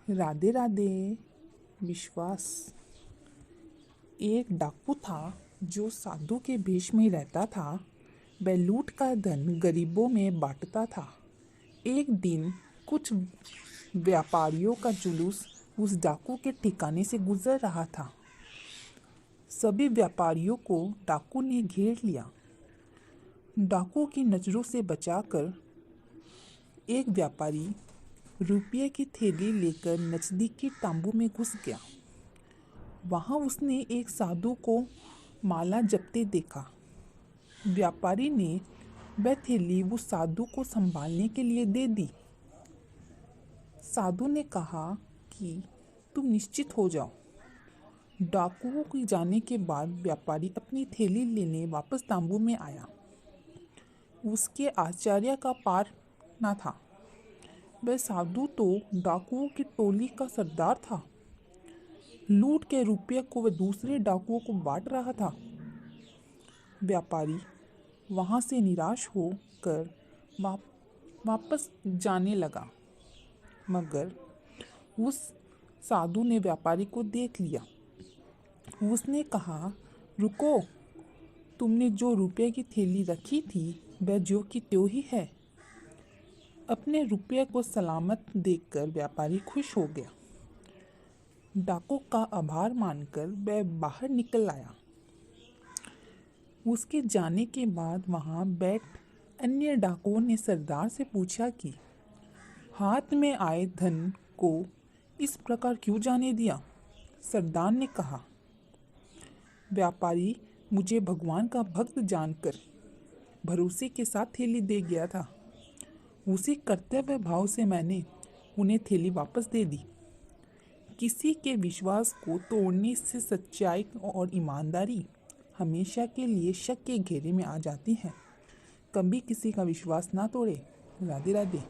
राधे राधे। विश्वास एक डाकू था जो साधु के भेष में रहता था। वह लूट का धन गरीबों में बांटता था। एक दिन कुछ व्यापारियों का जुलूस उस डाकू के ठिकाने से गुजर रहा था। सभी व्यापारियों को डाकू ने घेर लिया। डाकू की नजरों से बचाकर एक व्यापारी रुपये की थैली लेकर नजदीकी तांबू में घुस गया। वहां उसने एक साधु को माला जपते देखा। व्यापारी ने वह थैली उस साधु को संभालने के लिए दे दी। साधु ने कहा कि तुम निश्चित हो जाओ। डाकुओं के जाने के बाद व्यापारी अपनी थैली लेने वापस तांबू में आया। उसके आश्चर्य का पार न था। वह साधु तो डाकुओं की टोली का सरदार था। लूट के रुपये को वह दूसरे डाकुओं को बांट रहा था। व्यापारी वहां से निराश होकर वापस जाने लगा, मगर उस साधु ने व्यापारी को देख लिया। उसने कहा, रुको, तुमने जो रुपये की थैली रखी थी वह ज्यों की त्यों ही है। अपने रुपये को सलामत देखकर व्यापारी खुश हो गया। डाकू का आभार मानकर वह बाहर निकल आया। उसके जाने के बाद वहां बैठ अन्य डाकुओं ने सरदार से पूछा कि हाथ में आए धन को इस प्रकार क्यों जाने दिया। सरदार ने कहा, व्यापारी मुझे भगवान का भक्त जानकर भरोसे के साथ थैली दे गया था। उसी कर्तव्य भाव से मैंने उन्हें थैली वापस दे दी। किसी के विश्वास को तोड़ने से सच्चाई और ईमानदारी हमेशा के लिए शक के घेरे में आ जाती है। कभी किसी का विश्वास ना तोड़े। राधे राधे।